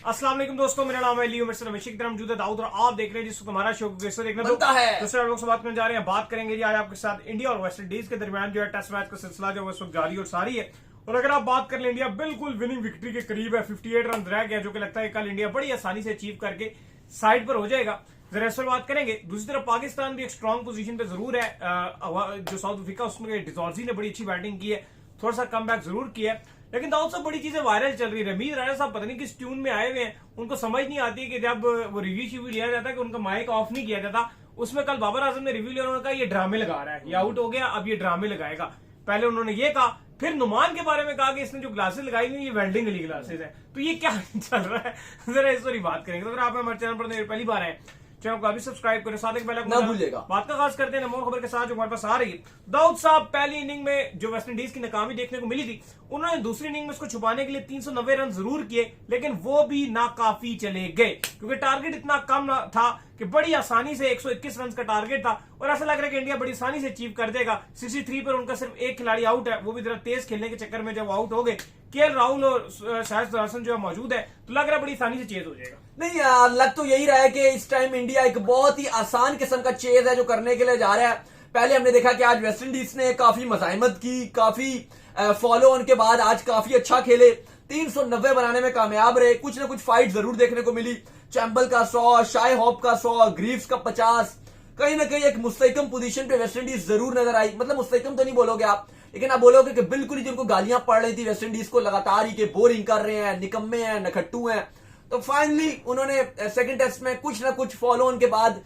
अस्सलाम वालेकुम दोस्तों, मेरा नाम है लियो, मेरे साथ रमेश की मौजूद है दाऊद और आप देख रहे हैं जिसको हमारा शो कैसे देखना बनता है। दूसरे लोग से बात करने जा रहे हैं। बात करेंगे जी आज आपके साथ इंडिया और वेस्ट इंडीज के दरमियान जो है टेस्ट मैच का सिलसिला जो है इस वक्त जारी और सारी है। और अगर आप बात कर लें, इंडिया बिल्कुल विनिंग विक्ट्री के करीब है। 58 रन रह गया, जो कि लगता है कल इंडिया बड़ी आसानी से अचीव करके साइड पर हो जाएगा। जरा इस पर बात करेंगे। दूसरी तरफ पाकिस्तान भी एक स्ट्रॉन्ग पोजीशन पे जरूर है। जो साउथ अफ्रीका उसमें डिजॉर्जी ने बड़ी अच्छी बैटिंग की है, थोड़ा सा कम बैक जरूर किया है, लेकिन दाऊद साहब बड़ी चीजें वायरल चल रही है। रमीज राणा साहब पता नहीं किस ट्यून में आए हुए हैं, उनको समझ नहीं आती कि जब वो रिव्यू शिव्यू लिया जाता है कि उनका माइक ऑफ नहीं किया जाता। उसमें कल बाबर आजम ने रिव्यू लिया, उन्होंने कहा ये ड्रामे लगा रहा है, ये आउट हो गया अब ये ड्रामे लगाएगा। पहले उन्होंने ये कहा, फिर नुमान के बारे में कहा कि इसने जो ग्लासेस लगाई हुई ये वेल्डिंग वाली ग्लासेस है। तो ये क्या चल रहा है, जरा इस पर बात करेंगे। तो अगर आप हमारे चैनल पर पहली बार आए, चैनल को अभी सब्सक्राइब करें, साथ ही बेल आइकन ना भूलिएगा। बात का खास करते हैं नंबर खबर के साथ जो हमारे पास आ रही है। दाऊद साहब पहली इनिंग में जो वेस्ट इंडीज की नाकामी देखने को मिली थी, उन्होंने दूसरी इनिंग में इसको छुपाने के लिए 390 रन जरूर किए, लेकिन वो भी नाकाफी चले गए क्योंकि टारगेट इतना कम था कि बड़ी आसानी से 121 रन का टारगेट था और ऐसा लग रहा है कि इंडिया बड़ी आसानी से अचीव कर देगा। 63 पर उनका सिर्फ एक खिलाड़ी आउट है, वो भी जरा तेज खेलने के चक्कर में जब आउट हो गए। केएल राहुल और शाहिद सुदर्शन जो है मौजूद है, तो लग रहा है बड़ी आसानी से चेज हो जाएगा। नहीं, लग तो यही रहा है कि इस टाइम इंडिया एक बहुत ही आसान किस्म का चेज है जो करने के लिए जा रहा है। पहले हमने देखा कि आज वेस्ट इंडीज ने काफी मज़ाहिमत की, काफी फॉलो ऑन के बाद आज काफी अच्छा खेले, 390 बनाने में कामयाब रहे। कुछ ना कुछ फाइट जरूर देखने को मिली। चैम्बल का 100, शाय हॉप का 100, ग्रीव्स का 50, कहीं ना कहीं एक मुस्तहकम पोजीशन पे वेस्ट इंडीज जरूर नजर आई। मतलब मुस्तहकम तो नहीं बोलोगे आप, लेकिन आप बोलोगे कि बिल्कुल ही जिनको गालियां पड़ रही थी वेस्ट इंडीज को लगातार ही, के बोरिंग कर रहे हैं, निकम्मे हैं, नखट्टू हैं, तो फाइनली उन्होंने सेकंड टेस्ट में कुछ ना कुछ फॉलो ऑन के बाद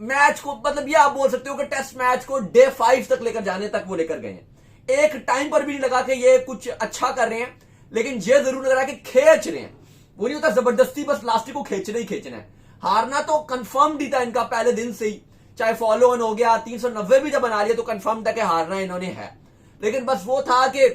मैच को, मतलब ये आप बोल सकते हो कि टेस्ट मैच को डे 5 तक लेकर जाने तक वो लेकर गए हैं। एक टाइम पर भी नहीं लगा कि ये कुछ अच्छा कर रहे हैं, लेकिन ये जरूर लग रहा है कि खेच रहे हैं। वो नहीं होता जबरदस्ती, बस लास्टिक को खींचना ही खींचना है। हारना तो कंफर्म ही था इनका पहले दिन से ही, चाहे फॉलो ऑन हो गया, 390 भी जब बना लिया तो कंफर्म था कि हारना इन्होंने है। लेकिन बस वो था कि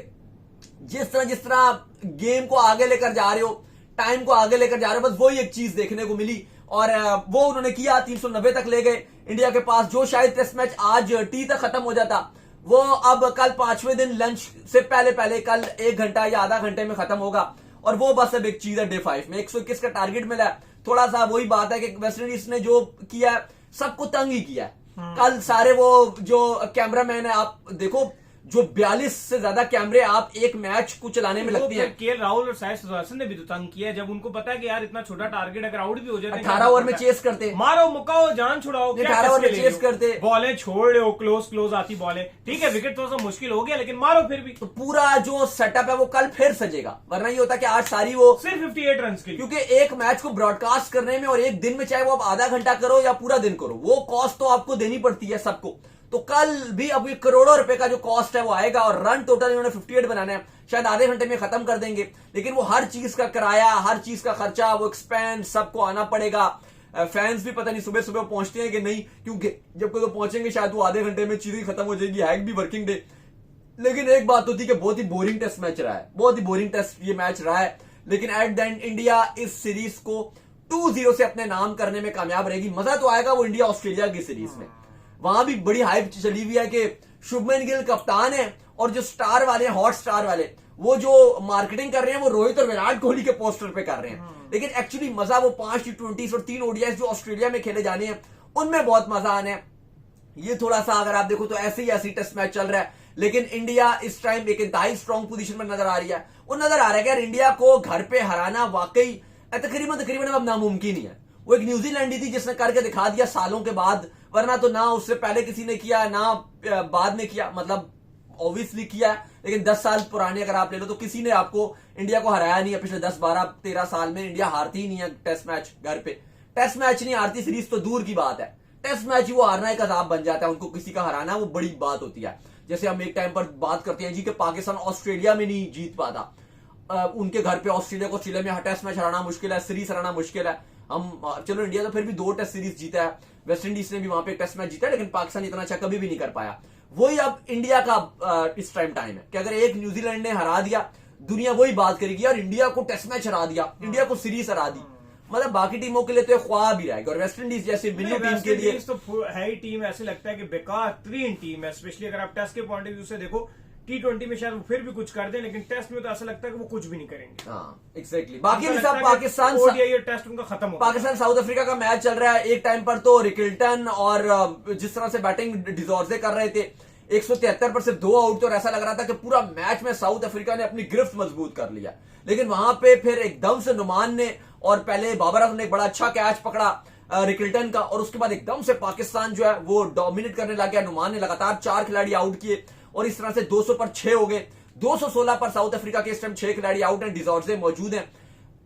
जिस तरह गेम को आगे लेकर जा रहे हो, टाइम को आगे लेकर जा रहे हो, बस वही एक चीज देखने को मिली और वो उन्होंने किया। 390 तक ले गए। इंडिया के पास जो शायद टेस्ट मैच आज टी तक खत्म हो जाता, वो अब कल 5वें दिन लंच से पहले कल 1 घंटा या आधा घंटे में खत्म होगा। और वो बस अब एक चीज है, डे 5 में 121 का टारगेट मिला है। थोड़ा सा वही बात है कि वेस्ट इंडीज ने जो किया है सबको तंग ही किया है। कल सारे वो जो कैमरामैन है, आप देखो जो 42 से ज्यादा कैमरे आप एक मैच को चलाने में लगती हैं। केएल राहुल और शाहिद सुदर्शन ने भी तो तंग किया, जब उनको पता है कि यार इतना छोटा टारगेट अगर आउट भी हो जाए, 18 ओवर में चेस करते, मारो मुकाओ जान छुड़ाओ, 18 ओवर में चेस करते, बॉलें छोड़ रहे हो, क्लोज आती बॉलें, ठीक है विकेट थोड़ा सा मुश्किल हो गया लेकिन मारो फिर भी। तो पूरा जो सेटअप है वो कल फिर सजेगा, वरना ये होता कि आज सारी वो सिर्फ 58 रन के लिए, क्योंकि एक मैच को ब्रॉडकास्ट करने में और एक दिन में, चाहे वो आप आधा घंटा करो या पूरा दिन करो, वो कॉस्ट तो आपको देनी पड़ती है सबको। तो कल भी अब ये करोड़ों रुपए का जो कॉस्ट है वो आएगा और रन टोटल इन्होंने 58 बनाना है, शायद आधे घंटे में खत्म कर देंगे। लेकिन वो हर चीज का किराया, हर चीज का खर्चा, वो एक्सपेंस सबको आना पड़ेगा। फैंस भी पता नहीं सुबह सुबह पहुंचते हैं कि नहीं, क्योंकि जब कोई तो पहुंचेंगे शायद वो आधे घंटे में चीजें खत्म हो जाएगी, हैक भी वर्किंग डे। लेकिन एक बात होती है कि बहुत ही बोरिंग टेस्ट मैच रहा है, बहुत ही बोरिंग टेस्ट ये मैच रहा है। लेकिन एट द एंड इंडिया इस सीरीज को 2-0 से अपने नाम करने में कामयाब रहेगी। मजा तो आएगा वो इंडिया ऑस्ट्रेलिया की सीरीज में, वहां भी बड़ी हाइप चली हुई है कि शुभमन गिल कप्तान है और जो स्टार वाले, हॉट स्टार वाले, वो जो मार्केटिंग कर रहे हैं वो रोहित और विराट कोहली के पोस्टर पे कर रहे हैं। लेकिन एक्चुअली मजा वो 5 T20 और 3 ODIs जो ऑस्ट्रेलिया में खेले जाने हैं उनमें बहुत मजा आने है। ये थोड़ा सा अगर आप देखो तो ऐसी टेस्ट मैच चल रहा है, लेकिन इंडिया इस टाइम एक इंतहाई स्ट्रॉन्ग पोजीशन में नजर आ रही है। वो नजर आ रहा है कि यार इंडिया को घर पे हराना वाकई तकरीबन अब नामुमकिन ही है। वो एक न्यूजीलैंड ही थी जिसने करके दिखा दिया सालों के बाद, वरना तो ना उससे पहले किसी ने किया ना बाद में किया, मतलब ऑब्वियसली किया, लेकिन 10 साल पुराने अगर आप ले लो तो किसी ने आपको इंडिया को हराया नहीं है। पिछले 10, 12, 13 साल में इंडिया हारती ही नहीं है टेस्ट मैच घर पे। टेस्ट मैच नहीं हारती, सीरीज तो दूर की बात है, टेस्ट मैच ही वो हारना एक अजाब बन जाता है। उनको किसी का हराना वो बड़ी बात होती है। जैसे हम एक टाइम पर बात करते हैं जी कि पाकिस्तान ऑस्ट्रेलिया में नहीं जीत पाता, उनके घर पे ऑस्ट्रेलिया में टेस्ट मैच हराना मुश्किल है, सीरीज हराना मुश्किल है। हम चलो इंडिया तो फिर भी 2 टेस्ट सीरीज जीता है, वेस्ट इंडीज ने भी वहां पे टेस्ट मैच जीता है, लेकिन पाकिस्तान इतना अच्छा कभी भी नहीं कर पाया। वही अब इंडिया का इस टाइम टाइम है कि अगर एक न्यूजीलैंड ने हरा दिया, दुनिया वही बात करेगी यार इंडिया को टेस्ट मैच हरा दिया, इंडिया को सीरीज हरा दी। मतलब बाकी टीमों के लिए तो ख्वाब ही रहेगा, और वेस्ट इंडीज जैसे मिनी टीम के लिए तो है ही टीम, ऐसे लगता है कि बेकार तरीन टीम है। स्पेशली अगर आप टेस्ट के पॉइंट ऑफ व्यू से देखो, T20 में शायद वो फिर भी कुछ कर दें, लेकिन टेस्ट में तो ऐसा लगता है कि वो कुछ भी नहीं करेंगे। हाँ एग्जैक्टली। बाकी साहब पाकिस्तान ODI और टेस्ट उनका खत्म हो, पाकिस्तान साउथ अफ्रीका का मैच चल रहा है। एक टाइम पर तो रिकिल्टन और जिस तरह से बैटिंग डिजॉर्जे कर रहे थे 173 पर सिर्फ 2 आउट, तो ऐसा लग रहा था कि पूरा मैच में साउथ अफ्रीका ने अपनी गिरफ्त मजबूत कर लिया। लेकिन वहां पे फिर एकदम से नुमान ने और पहले बाबर आजम ने एक बड़ा अच्छा कैच पकड़ा रिकिल्टन का, और उसके बाद एकदम से पाकिस्तान जो है वो डोमिनेट करने लग गया। नुमान ने लगातार 4 खिलाड़ी आउट किए और इस तरह से 200 पर 6 हो गए। 216 पर साउथ अफ्रीका के इस टाइम 6 खिलाड़ी आउट हैं, डिजॉर्जे मौजूद हैं।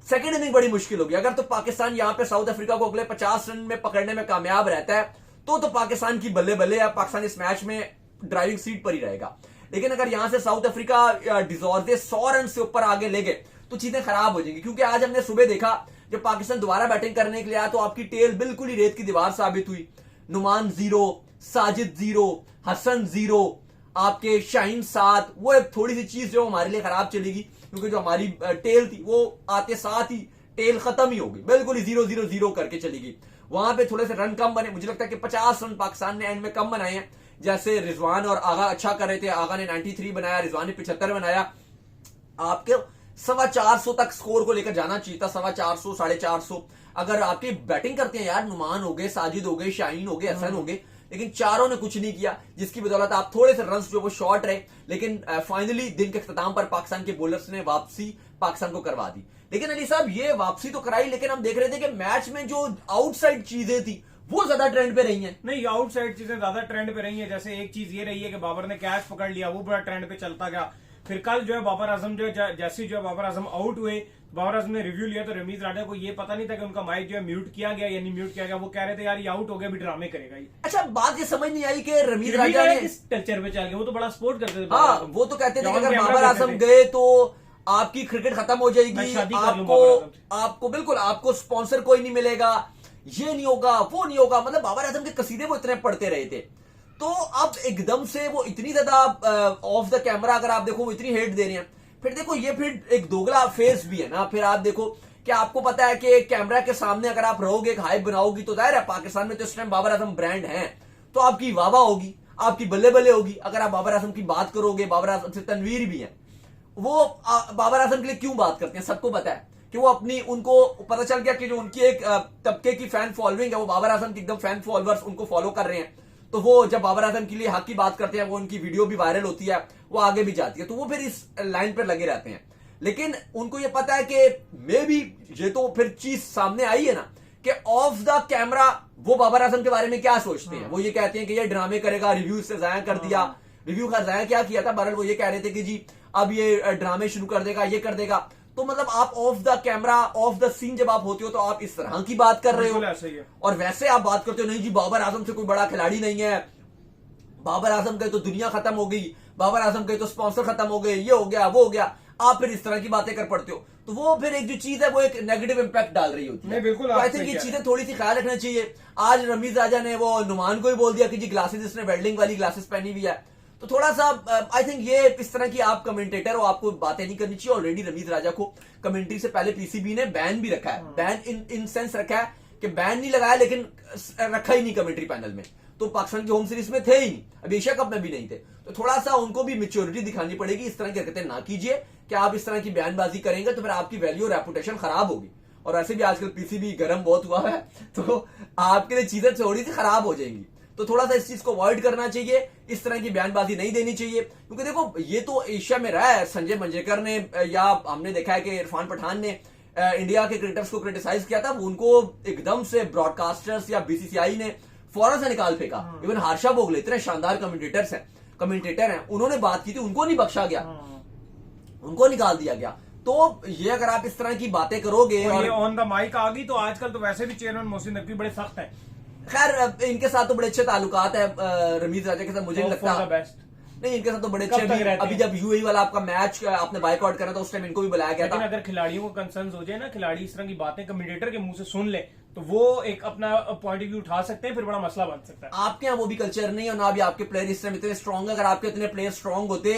सेकेंड इनिंग बड़ी मुश्किल होगी। अगर तो पाकिस्तान यहां पे साउथ अफ्रीका को अगले 50 रन में पकड़ने में कामयाब रहता है तो पाकिस्तान की बल्ले बल्ले है, पाकिस्तान इस मैच में ड्राइविंग सीट पर ही रहेगा। लेकिन अगर यहां से साउथ अफ्रीका डिजॉर्जे 100 रन से ऊपर आगे ले गए तो चीजें खराब हो जाएंगी, क्योंकि आज हमने सुबह देखा जब पाकिस्तान दोबारा बैटिंग करने के लिए आया तो आपकी टेल बिल्कुल ही रेत की दीवार साबित हुई। नुमान 0, साजिद 0, हसन 0, आपके शाहीन 7। वो एक थोड़ी सी चीज जो हमारे लिए खराब चलेगी, क्योंकि जो हमारी टेल थी वो आते साथ ही टेल खत्म ही होगी, बिल्कुल ही 0-0-0 करके चलेगी। वहां पे थोड़े से रन कम बने, मुझे लगता है कि 50 रन पाकिस्तान ने एंड में कम बनाए हैं। जैसे रिजवान और आगा अच्छा कर रहे थे, आगा ने 93 बनाया, रिजवान ने 75 बनाया। आपके 450 तक स्कोर को लेकर जाना चाहिए था, 450, 450। अगर आपकी बैटिंग करते हैं यार, नुमान हो गए, साजिद हो गए, शाहीन हो गए, हसन हो गए, लेकिन चारों ने कुछ नहीं किया, जिसकी बदौलत आप थोड़े से रन्स जो वो शॉर्ट रहे। लेकिन फाइनली दिन के इख्तिताम पर पाकिस्तान के बॉलर्स ने वापसी पाकिस्तान को करवा दी। लेकिन अली साहब ये वापसी तो कराई, लेकिन हम देख रहे थे कि मैच में जो आउटसाइड चीजें थी वो ज्यादा ट्रेंड पे रही हैं। नहीं, आउटसाइड चीजें ज्यादा ट्रेंड पे रही हैं। जैसे एक चीज ये रही है कि बाबर ने कैच पकड़ लिया, वो बड़ा ट्रेंड पे चलता गया। फिर कल जो है बाबर आजम जो जैसे जो है बाबर आजम आउट हुए, बाबर आजम ने रिव्यू लिया तो रमीज राजा को ये पता नहीं था कि उनका माइक जो है म्यूट किया गया या नहीं म्यूट किया गया। वो कह रहे थे यार ये आउट हो गया, भी ड्रामे करेगा ये। अच्छा, बात ये समझ नहीं आई कि रमीज राजा ने किस टचर पे चल गया, वो तो बड़ा सपोर्ट करते थे। हाँ, वो तो कहते थे कि अगर बाबर आजम गए तो आपकी क्रिकेट खत्म हो जाएगी, आपको बिल्कुल आपको स्पॉन्सर कोई नहीं मिलेगा, ये नहीं होगा, वो नहीं होगा। मतलब बाबर आजम के कसीदे वो इतने पढ़ते रहे थे। तो अब एकदम से वो इतनी ज्यादा ऑफ द कैमरा अगर आप देखो वो इतनी हेट दे रहे हैं। फिर देखो ये फिर एक दोगला फेस भी है ना। फिर आप देखो कि आपको पता है कि कैमरा के सामने अगर आप रहोगे, एक हाइप बनाओगी, तो जाहिर है पाकिस्तान में तो इस टाइम बाबर आजम ब्रांड है, तो आपकी वाह होगी, आपकी बल्ले बल्ले होगी। अगर आप बाबर आजम की बात करोगे, बाबर आजम से तनवीर भी है, वो बाबर आजम के लिए क्यों बात करते हैं, सबको पता है कि वो अपनी, उनको पता चल गया कि जो उनकी एक तबके की फैन फॉलोइंग है, वो बाबर आजम की एकदम फैन फॉलोअर्स उनको फॉलो कर रहे हैं। तो वो जब बाबर आजम के लिए हक की बात करते हैं, वो उनकी वीडियो भी वायरल होती है, वो आगे भी जाती है, तो वो फिर इस लाइन पर लगे रहते हैं। लेकिन उनको ये पता है कि मे भी ये तो फिर चीज सामने आई है ना कि ऑफ द कैमरा वो बाबर आजम के बारे में क्या सोचते हैं। वो ये कहते हैं कि ये ड्रामे करेगा, रिव्यू से जाया कर दिया। रिव्यू का जाया क्या किया था, बहरहाल वो ये कह रहे थे कि जी अब ये ड्रामे शुरू कर देगा, ये कर देगा। तो मतलब आप off the camera, off the scene जब आप होते हो तो आप इस तरह की बात कर रहे हो, और वैसे आप बात करते हो नहीं जी बाबर आजम से कोई बड़ा खिलाड़ी नहीं है, बाबर आजम गए तो दुनिया खत्म हो गई, बाबर आजम गए तो स्पॉन्सर खत्म हो गए, ये हो गया, वो हो गया। आप फिर इस तरह की बातें कर पड़ते हो, तो वो फिर एक जो चीज है वो एक नेगेटिव इंपैक्ट डाल रही होती है। बिल्कुल, आई थिंक ये चीजें थोड़ी सी ख्याल रखना चाहिए। आज रमीज राजा ने वो नुमान को ही बोल दिया कि जी ग्लासेस, इसने वेल्डिंग वाली ग्लासेस पहनी हुई है। तो थोड़ा सा आई थिंक ये इस तरह की आप कमेंटेटर हो, आपको बातें नहीं करनी चाहिए। ऑलरेडी रमीज राजा को कमेंट्री से पहले पीसीबी ने बैन भी रखा है। बैन इन सेंस रखा है कि बैन नहीं लगाया, लेकिन रखा ही नहीं कमेंट्री पैनल में। तो पाकिस्तान की होम सीरीज में थे ही नहीं, अब एशिया कप में भी नहीं थे। तो थोड़ा सा उनको भी मेच्योरिटी दिखानी पड़ेगी। इस तरह की हरकतें ना कीजिए कि आप इस तरह की बयानबाजी करेंगे तो फिर आपकी वैल्यू और रेपुटेशन खराब होगी। और वैसे भी आजकल पीसीबी गर्म बहुत हुआ है, तो आपके लिए चीजें थोड़ी सी खराब हो जाएंगी। तो थोड़ा सा इस चीज को अवॉइड करना चाहिए, इस तरह की बयानबाजी नहीं देनी चाहिए। क्योंकि देखो ये तो एशिया में रहा है, संजय मंजरेकर ने या हमने देखा है कि इरफान पठान ने इंडिया के क्रिकेटर्स को क्रिटिसाइज किया था, उनको एकदम से ब्रॉडकास्टर्स या बीसीसीआई ने फौरन से निकाल फेंका। इवन हार्षा भोगले इतने शानदार कमेंटेटर हैं, उन्होंने बात की थी, उनको नहीं बख्शा गया, उनको निकाल दिया गया। तो ये अगर आप इस तरह की बातें करोगे और ये ऑन द माइक आ गई, तो आजकल तो वैसे भी चेयरमैन मोहसिन नकवी बड़े सख्त है। खैर इनके साथ तो बड़े अच्छे ताल्लुकात है रमीज राजा के साथ, मुझे नहीं लगता। नहीं, इनके साथ तो बड़े अच्छे भी। अभी जब यूएई वाला आपका मैच आपने बायकॉट करा था, उस टाइम इनको भी बुलाया गया था। अगर खिलाड़ियों को कंसर्न हो जाए ना, खिलाड़ी इस तरह की बातें कमेंटेटर के मुंह से सुन ले, तो वो एक अपना पॉइंट ऑफ व्यू उठा सकते हैं, फिर बड़ा मसला बन सकता है। आपके यहाँ वो भी कल्चर नहीं है, ना भी आपके प्लेयर इस टाइम इतने स्ट्रांग है। अगर आपके इतने प्लेयर स्ट्रांग होते,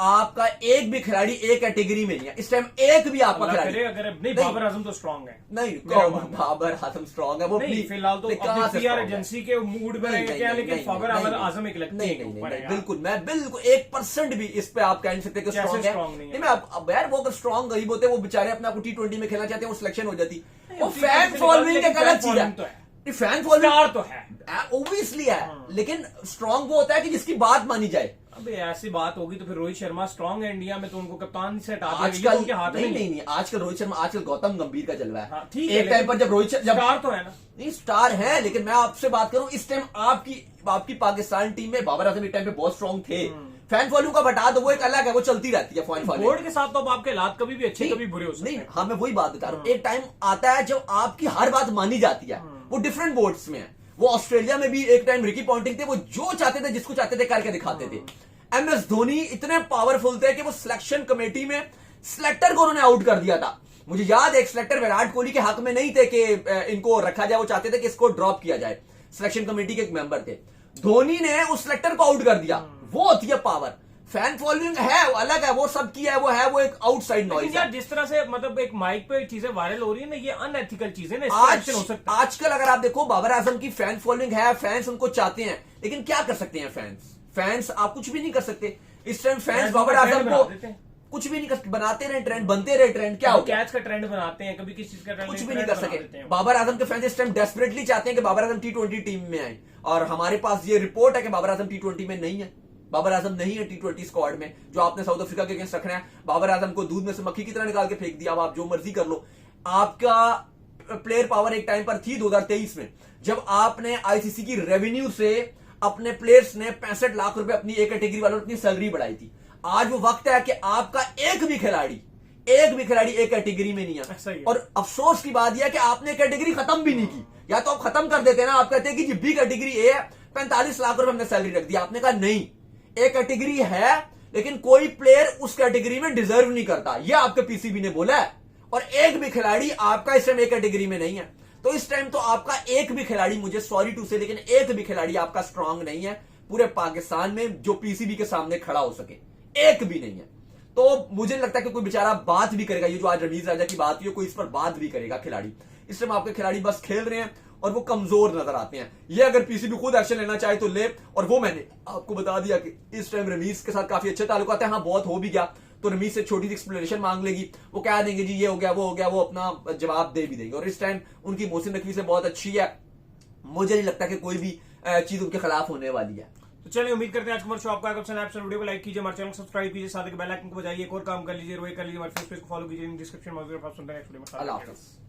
आपका एक भी खिलाड़ी एक कैटेगरी में नहीं है इस टाइम, एक भी आपका अल्लाह खिलाड़ी करे, अगर नहीं बाबर आजम तो स्ट्रांग है। नहीं, मेरा मानना है। बाबर आजम स्ट्रांग है वो नहीं अपनी- फिलहाल तो कहाँ से पीआर strong है? एजेंसी के मूड में नहीं, रहेंगे नहीं, क्या, नहीं, लेकिन नहीं, बाबर नहीं, आजम एक लगती नहीं, है नहीं, ऊपर नहीं, है यार। बिल्कुल, मैं बिल्कुल 1% भी इस पे आप कह नहीं सकते कि कैसे स्ट्रांग है। strong नहीं है? नहीं, मैं अब यार वो अगर स्ट्रांग गरीब होते, वो बेचारे अपने आपको T20 में खेलना चाहते हैं, वो सिलेक्शन हो जाती। वो T20 फैन से फॉलोइंग निकालते एक हैं, अलग fan चीज following तो है। है, फैन फॉलोइंग स्टार तो है। ओबियसली है, लेकिन स्ट्रांग वो होता है कि जिसकी बात मानी जाए। अबे ऐसी बात होगी तो फिर रोहित शर्मा स्ट्रांग है इंडिया में, तो उनको कप्तान से हटा दिया, ये आजकल तो उनके हाथ में नहीं, नहीं, नहीं, आजकल रोहित शर्मा, आजकल गौतम गंभीर का जलवा हाँ, है। ठीक है, एक टाइम पर जब रोहित शर्मा स्टार तो है ना। नहीं, स्टार है, लेकिन मैं आपसे बात करूं इस टाइम आपकी पाकिस्तान टीम में बाबर आजम एक टाइम पे बहुत स्ट्रांग थे। फैन फॉलोइंग का बता दो, वो एक अलग है, वो चलती रहती है फैन फॉलोइंग। बोर्ड के साथ तो अब आपके हालात कभी भी अच्छे कभी बुरे हो सकते नहीं, हैं। हाँ, मैं वही बात बता रहा हूँ। एक टाइम आता है जब आपकी हर बात मानी जाती है, वो डिफरेंट बोर्ड्स में है। वो ऑस्ट्रेलिया में भी एक टाइम रिकी पॉन्टिंग थे, वो जो चाहते थे, जिसको चाहते थे करके दिखाते थे। MS धोनी इतने पावरफुल थे कि वो सिलेक्शन कमेटी में सिलेक्टर को उन्होंने आउट कर दिया था। मुझे याद है एक सिलेक्टर विराट कोहली के हक में नहीं थे कि इनको रखा जाए, वो चाहते थे कि इसको ड्रॉप किया जाए। सिलेक्शन कमेटी के एक मेंबर थे, धोनी ने उस सिलेक्टर को आउट कर दिया। वो होती है पावर। फैन फॉलोइंग है, वो अलग है, वो सब की है, वो एक आउटसाइड नॉइज लेकिन है। यार जिस तरह से मतलब एक माइक पे चीजें वायरल हो रही है ना, ये अनएथिकल चीजें ना, आज इससे हो सकता है। आजकल अगर आप देखो, बाबर आजम की फैन फॉलोइंग है, फैंस उनको चाहते हैं, लेकिन क्या कर सकते हैं फैंस आप कुछ भी नहीं कर सकते इस टाइम। फैंस फैंस बाबर का आजम ट्रेंड को बना देते हैं। कुछ भी नहीं कर, बनाते रहे ट्रेंड, बनते रहे ट्रेंड, क्या हो कभी गया? कैच का ट्रेंड बनाते हैं, कभी किसी चीज का कुछ भी ट्रेंड नहीं कर बना सके। देते हैं। बाबर आजम के फैंस इस टाइम डेस्परेटली चाहते हैं कि बाबर आजम T20 टीम में आए, और हमारे पास ये रिपोर्ट है कि बाबर आजम T20 में नहीं है। बाबर आजम नहीं है T20 स्क्वाड में, जो आपने साउथ अफ्रीका के अगेंस्ट रखना है। बाबर आजम को दूध में से मक्खी की तरह निकाल के फेंक दिया, अब आप जो मर्जी कर लो। आपका प्लेयर पावर एक टाइम पर थी 2023 में, जब आपने ICC की रेवेन्यू से अपने प्लेयर्स ने 65 लाख रुपए अपनी एक कैटेगरी वालों ने अपनी सैलरी बढ़ाई थी। आज वो वक्त है कि आपका एक भी खिलाड़ी एक कैटेगरी में नहीं ऐसा ही है। है। और अफसोस की बात यह है कि आपने कैटेगरी खत्म भी नहीं की। या तो आप खत्म कर देते ना, आप कहते हैं कि जी बी कैटेगरी ए है, 45 लाख रुपए हमने सैलरी रख दी। आपने कहा नहीं, एक कैटेगरी है, लेकिन कोई प्लेयर उस कैटेगरी में डिजर्व नहीं करता, यह आपके PCB ने बोला है। और एक भी खिलाड़ी आपका इस टाइम एक कैटेगरी में नहीं है। तो इस टाइम तो आपका एक भी खिलाड़ी, मुझे सॉरी टू से, लेकिन एक भी खिलाड़ी आपका स्ट्रांग नहीं है पूरे पाकिस्तान में जो PCB के सामने खड़ा हो सके, एक भी नहीं है। तो मुझे नहीं लगता कि कोई बेचारा बात भी करेगा। ये जो आज रमीज राजा की बात हुई है, कोई इस पर बात भी करेगा खिलाड़ी। इस टाइम आपके खिलाड़ी बस खेल रहे हैं और वो कमजोर नजर आते हैं। ये अगर PCB खुद एक्शन लेना चाहे तो ले। और वो मैंने आपको बता दिया कि इस टाइम रमीज के साथ काफी अच्छे ताल्लुकात है। हाँ, बहुत हो भी गया तो रमीज से छोटी सी एक्सप्लेनेशन मांग लेगी, वो कह देंगे जी ये हो गया, वो हो गया, वो अपना जवाब दे भी देंगे। और इस टाइम उनकी मोहसिन नकवी से बहुत अच्छी है। मुझे नहीं लगता कि कोई भी चीज उनके खिलाफ होने वाली है। तो चलिए, उम्मीद करते हैं आज हमारे शो आपका वीडियो को लाइक कीजिए, हमारे चैनल को सब्सक्राइब कीजिए, साथ ही बेल आइकन को बजाइए, एक और काम कर लीजिए, रोए कर लीजिए, हमारे फेसबुक को फॉलो कीजिए, डिस्क्रिप्शन में सुनते हैं। अल्लाह हाफिज।